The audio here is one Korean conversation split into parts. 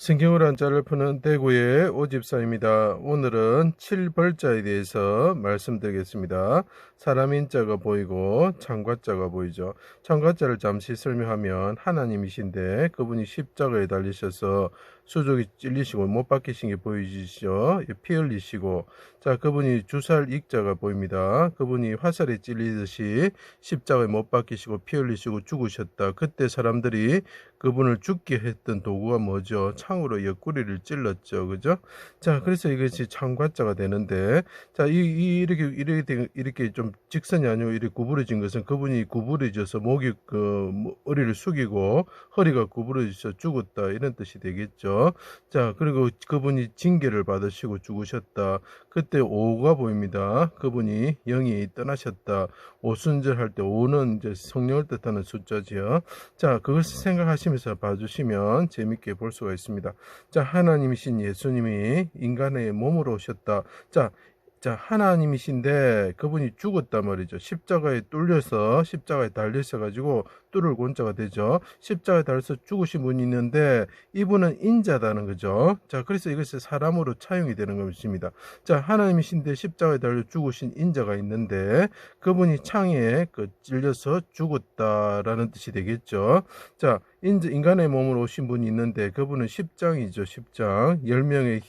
성경을 한자를 푸는 대구의 오집사입니다. 오늘은 7벌자에 대해서 말씀드리겠습니다. 사람 인자가 보이고 창과자가 보이죠. 창과자를 잠시 설명하면 하나님이신데 그분이 십자가에 달리셔서 수족이 찔리시고 못 박히신 게 보이시죠. 피 흘리시고, 자, 그분이 주살 익자가 보입니다. 그분이 화살에 찔리듯이 십자가에 못 박히시고 피 흘리시고 죽으셨다. 그때 사람들이 그분을 죽게 했던 도구가 뭐죠? 창으로 옆구리를 찔렀죠. 그죠? 자, 그래서 이것이 창과자가 되는데, 자, 이렇게 좀 직선이 아니고 이렇게 구부러진 것은 그분이 구부러져서 목이 머리를 숙이고 허리가 구부러져서 죽었다. 이런 뜻이 되겠죠. 자, 그리고 그분이 징계를 받으시고 죽으셨다. 그때 오가 보입니다. 그분이 영이 떠나셨다. 오순절 할 때 오는 이제 성령을 뜻하는 숫자지요. 자, 그것을 생각하시면서 봐주시면 재밌게 볼 수가 있습니다. 자, 하나님이신 예수님이 인간의 몸으로 오셨다. 자, 하나님이신데 그분이 죽었단 말이죠. 십자가에 뚫려서 십자가에 달리셔가지고 뚫을 권자가 되죠. 십자가에 달려서 죽으신 분이 있는데 이분은 인자다는 거죠. 자, 그래서 이것이 사람으로 차용이 되는 것입니다. 자, 하나님이신데 십자가에 달려 죽으신 인자가 있는데 그분이 창에 찔려서 죽었다라는 뜻이 되겠죠. 자, 인간의 몸으로 오신 분이 있는데 그분은 십장이죠. 십장. 10명의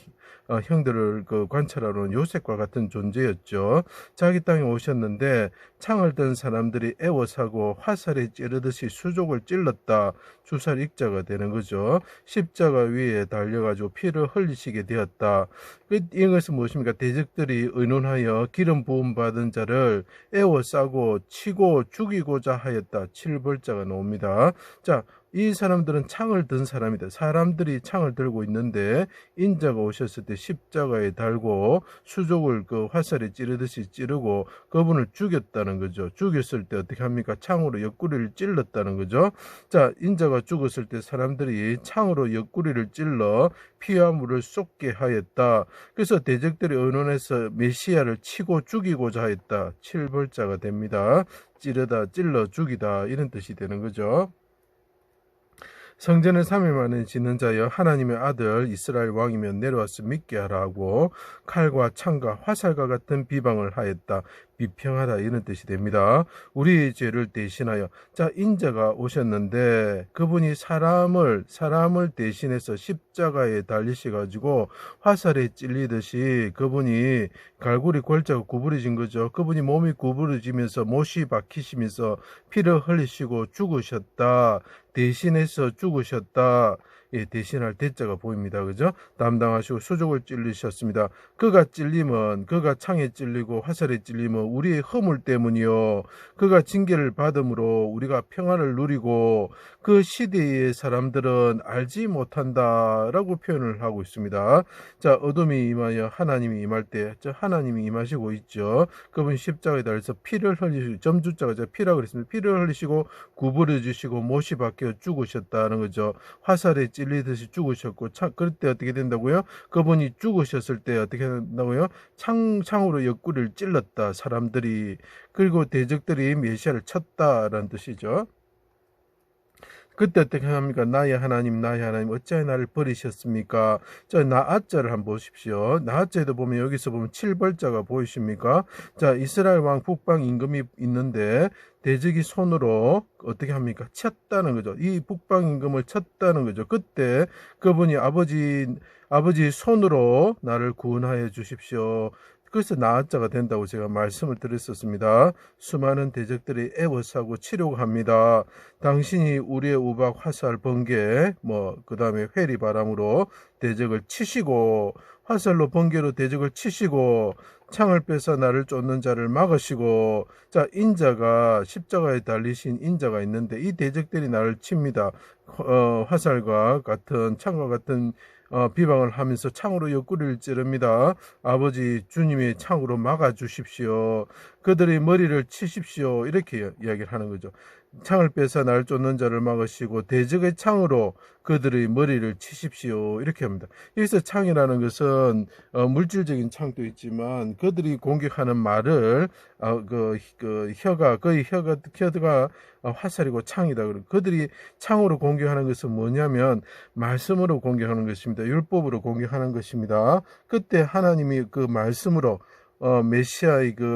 형들을 관찰하러 온 요셉과 같은 존재였죠. 자기 땅에 오셨는데 창을 든 사람들이 애워사고 화살에 찌르듯이 수족을 찔렀다. 주살 익자가 되는 거죠. 십자가 위에 달려가지고 피를 흘리시게 되었다. 이것은 무엇입니까? 대적들이 의논하여 기름 부음 받은 자를 애워싸고 치고 죽이고자 하였다. 7벌자가 나옵니다. 자, 이 사람들은 창을 든 사람이다. 사람들이 창을 들고 있는데 인자가 오셨을 때 십자가에 달고 수족을 화살에 찌르듯이 찌르고 그분을 죽였다는 거죠. 죽였을 때 어떻게 합니까? 창으로 옆구리를 찔렀다는 거죠. 자, 인자가 죽었을 때 사람들이 창으로 옆구리를 찔러 피와 물을 쏟게 하였다. 그래서 대적들이 의논해서 메시아를 치고 죽이고자 하였다. 7벌자가 됩니다. 찔러 죽이다 이런 뜻이 되는 거죠. 성전을 3일 만에 짓는 자여 하나님의 아들 이스라엘 왕이면 내려와서 믿게 하라고 칼과 창과 화살과 같은 비방을 하였다. 비평하다 이런 뜻이 됩니다. 우리의 죄를 대신하여, 자, 인자가 오셨는데 그분이 사람을 대신해서 십자가에 달리셔가지고 화살에 찔리듯이 그분이 갈고리 골자가 구부러진 거죠. 그분이 몸이 구부러지면서 못이 박히시면서 피를 흘리시고 죽으셨다. 대신해서 죽으셨다. 예, 대신할 대자가 보입니다. 그죠? 담당하시고 수족을 찔리셨습니다. 그가 찔리면, 그가 창에 찔리고 화살에 찔리면 우리의 허물 때문이요. 그가 징계를 받음으로 우리가 평안을 누리고 그 시대의 사람들은 알지 못한다라고 표현을 하고 있습니다. 자, 어둠이 임하여 하나님이 임할 때, 하나님이 임하시고 있죠. 그분 십자가에 달려서 피를 흘리시고, 점주자가 피라고 그랬습니다. 피를 흘리시고 구부려 주시고 못이 박혀 죽으셨다는 거죠. 화살에 찔리듯이 죽으셨고, 그때 어떻게 된다고요? 그분이 죽으셨을 때 어떻게 된다고요? 창으로 옆구리를 찔렀다, 사람들이. 그리고 대적들이 메시아를 쳤다라는 뜻이죠. 그때 어떻게 합니까? 나의 하나님 어찌하여 나를 버리셨습니까? 저 나아자를 한번 보십시오. 나아자에도 보면 여기서 보면 7벌자가 보이십니까? 자, 이스라엘 왕 북방 임금이 있는데 대적이 손으로 어떻게 합니까? 쳤다는 거죠. 이 북방 임금을 쳤다는 거죠. 그때 그분이 아버지 손으로 나를 구원하여 주십시오. 그래서 나아자가 된다고 제가 말씀을 드렸었습니다. 수많은 대적들이 애워싸고 치려고 합니다. 당신이 우리의 우박, 화살, 번개, 그 다음에 회리 바람으로 대적을 치시고, 화살로 번개로 대적을 치시고, 창을 빼서 나를 쫓는 자를 막으시고, 자, 인자가, 십자가에 달리신 인자가 있는데, 이 대적들이 나를 칩니다. 화살과 같은, 창과 같은 비방을 하면서 창으로 옆구리를 찌릅니다. 아버지 주님이 창으로 막아주십시오. 그들의 머리를 치십시오. 이렇게 이야기를 하는 거죠. 창을 빼서 날 쫓는 자를 막으시고 대적의 창으로 그들의 머리를 치십시오. 이렇게 합니다. 여기서 창이라는 것은 물질적인 창도 있지만 그들이 공격하는 말을 혀가 화살이고 창이다. 그들이 창으로 공격하는 것은 뭐냐면 말씀으로 공격하는 것입니다. 율법으로 공격하는 것입니다. 그때 하나님이 그 말씀으로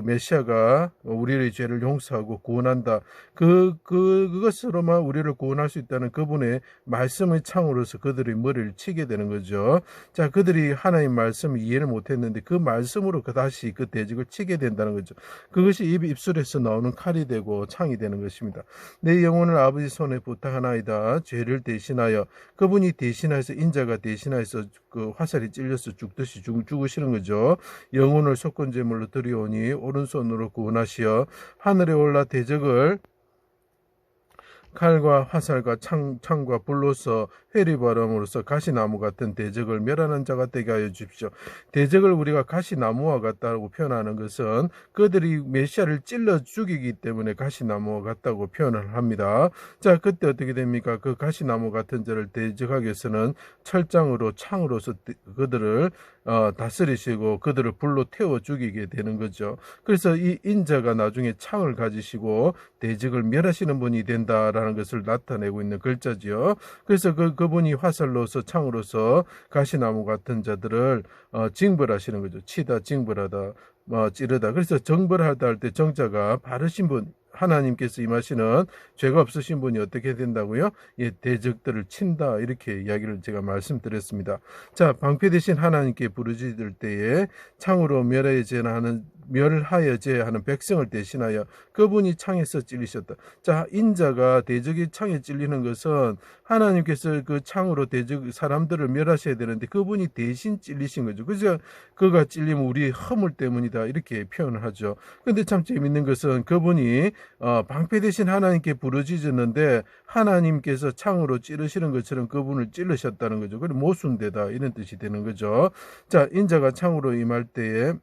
메시아가 우리의 죄를 용서하고 구원한다. 그것으로만 우리를 구원할 수 있다는 그분의 말씀의 창으로서 그들의 머리를 치게 되는 거죠. 자, 그들이 하나님 말씀을 이해를 못했는데 그 말씀으로 다시 그 대적을 치게 된다는 거죠. 그것이 입술에서 나오는 칼이 되고 창이 되는 것입니다. 내 영혼을 아버지 손에 부탁하나이다. 죄를 대신하여 그분이 대신해서 인자가 대신해서 그 화살이 찔려서 죽듯이 죽으시는 거죠. 영혼을 속건제물로 드리오니 오른손으로 구원하시어 하늘에 올라 대적을 칼과 화살과 창과 불로서 회리바람으로서 가시나무 같은 대적을 멸하는 자가 되게 하여 주십시오. 대적을 우리가 가시나무와 같다고 표현하는 것은 그들이 메시아를 찔러 죽이기 때문에 가시나무와 같다고 표현을 합니다. 자, 그때 어떻게 됩니까? 그 가시나무 같은 자를 대적하기 위해서는 철장으로 창으로서 그들을 다스리시고 그들을 불로 태워 죽이게 되는 거죠. 그래서 이 인자가 나중에 창을 가지시고 대적을 멸하시는 분이 된다라는 것을 나타내고 있는 글자지요. 그래서 그분이 화살로서 창으로서 가시나무 같은 자들을 징벌하시는 거죠. 치다, 징벌하다, 찌르다. 그래서 정벌하다 할 때 정자가 바르신 분, 하나님께서 임하시는 죄가 없으신 분이 어떻게 된다고요? 예, 대적들을 친다. 이렇게 이야기를 제가 말씀드렸습니다. 자, 방패 대신 하나님께 부르짖을 때에 창으로 멸하여제 하는 백성을 대신하여 그분이 창에서 찔리셨다. 자, 인자가 대적이 창에 찔리는 것은 하나님께서 그 창으로 대적 사람들을 멸하셔야 되는데 그분이 대신 찔리신 거죠. 그래서 그가 찔리면 우리의 허물 때문이다. 이렇게 표현을 하죠. 근데 참 재밌는 것은 그분이 방패 대신 하나님께 부르짖었는데 하나님께서 창으로 찌르시는 것처럼 그분을 찔르셨다는 거죠. 그리고 모순되다 이런 뜻이 되는 거죠. 자, 인자가 창으로 임할 때에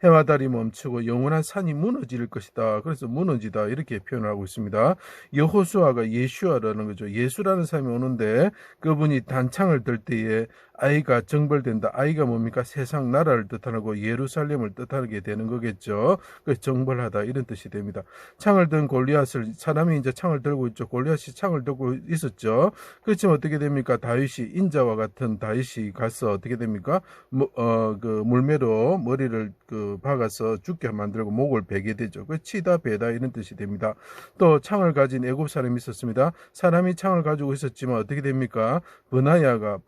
해와 달이 멈추고 영원한 산이 무너질 것이다. 그래서 무너지다 이렇게 표현을 하고 있습니다. 여호수아가 예슈아라는 거죠. 예수라는 사람이 오는데 그분이 단창을 들 때에 아이가 정벌된다. 아이가 뭡니까? 세상 나라를 뜻하고 예루살렘을 뜻하게 되는 거겠죠. 그래서 정벌하다 이런 뜻이 됩니다. 창을 든 골리앗을 사람이 이제 창을 들고 있죠. 골리앗이 창을 들고 있었죠. 그렇지만 어떻게 됩니까? 다윗이 인자와 같은 다윗이 가서 어떻게 됩니까? 물매로 머리를 박아서 죽게 만들고 목을 베게 되죠. 그 치다 베다 이런 뜻이 됩니다. 또 창을 가진 애굽 사람이 있었습니다. 사람이 창을 가지고 있었지만 어떻게 됩니까? 버나냐가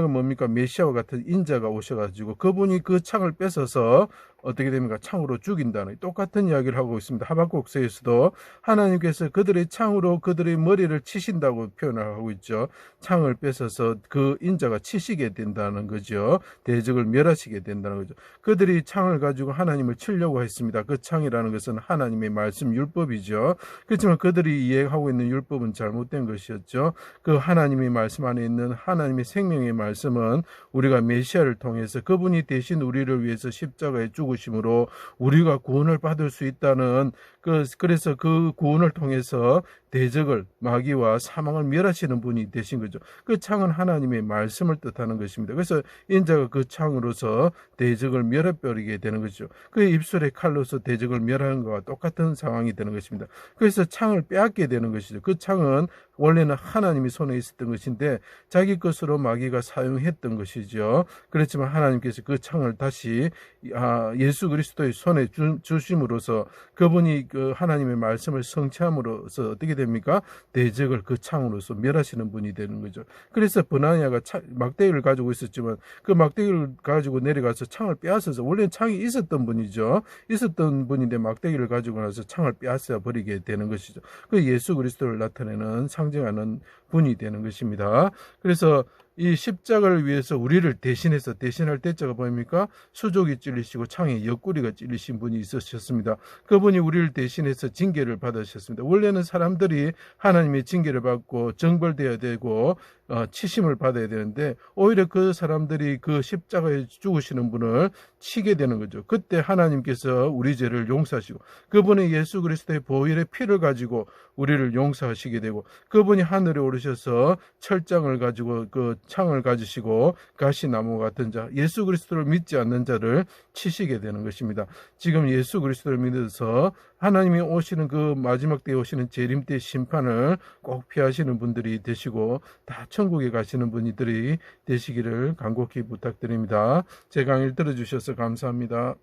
뭡니까? 메시아와 같은 인자가 오셔가지고 그분이 그 창을 뺏어서 어떻게 됩니까? 창으로 죽인다는 똑같은 이야기를 하고 있습니다. 하박국서에서도 하나님께서 그들의 창으로 그들의 머리를 치신다고 표현을 하고 있죠. 창을 뺏어서 그 인자가 치시게 된다는 거죠. 대적을 멸하시게 된다는 거죠. 그들이 창을 가지고 하나님을 치려고 했습니다. 그 창이라는 것은 하나님의 말씀 율법이죠. 그렇지만 그들이 이해하고 있는 율법은 잘못된 것이었죠. 그 하나님의 말씀 안에 있는 하나님의 생명의 말씀은 우리가 메시아를 통해서 그분이 대신 우리를 위해서 십자가에 죽으심으로 우리가 구원을 받을 수 있다는 그래서 그 구원을 통해서 대적을 마귀와 사망을 멸하시는 분이 되신 거죠. 그 창은 하나님의 말씀을 뜻하는 것입니다. 그래서 인자가 그 창으로서 대적을 멸해버리게 되는 것이죠. 그 입술의 칼로서 대적을 멸하는 것과 똑같은 상황이 되는 것입니다. 그래서 창을 빼앗게 되는 것이죠. 그 창은 원래는 하나님이 손에 있었던 것인데 자기 것으로 마귀가 사용했던 것이죠. 그렇지만 하나님께서 그 창을 다시 예수 그리스도의 손에 주심으로써 그분이 그 하나님의 말씀을 성취함으로써 어떻게 됩니까? 대적을 그 창으로서 멸하시는 분이 되는 거죠. 그래서 버나냐가 막대기를 가지고 있었지만 그 막대기를 가지고 내려가서 창을 빼앗아서 원래는 창이 있었던 분이죠. 있었던 분인데 막대기를 가지고 나서 창을 빼앗아 버리게 되는 것이죠. 그 예수 그리스도를 나타내는 상징하는 분이 되는 것입니다. 그래서 이 십자가를 위해서 우리를 대신해서, 대신할 대자가 보입니까? 수족이 찔리시고 창에 옆구리가 찔리신 분이 있으셨습니다. 그분이 우리를 대신해서 징계를 받으셨습니다. 원래는 사람들이 하나님의 징계를 받고 정벌되어야 되고 치심을 받아야 되는데, 오히려 그 사람들이 그 십자가에 죽으시는 분을 치게 되는 거죠. 그때 하나님께서 우리 죄를 용서하시고, 그분의 예수 그리스도의 보혈의 피를 가지고 우리를 용서하시게 되고, 그분이 하늘에 오르셔서 철장을 가지고 그 창을 가지시고 가시나무 같은 자, 예수 그리스도를 믿지 않는 자를 치시게 되는 것입니다. 지금 예수 그리스도를 믿어서 하나님이 오시는 그 마지막 때에 오시는 재림 때 심판을 꼭 피하시는 분들이 되시고, 다 천국에 가시는 분들이 되시기를 간곡히 부탁드립니다. 제 강의를 들어주셔서 감사합니다.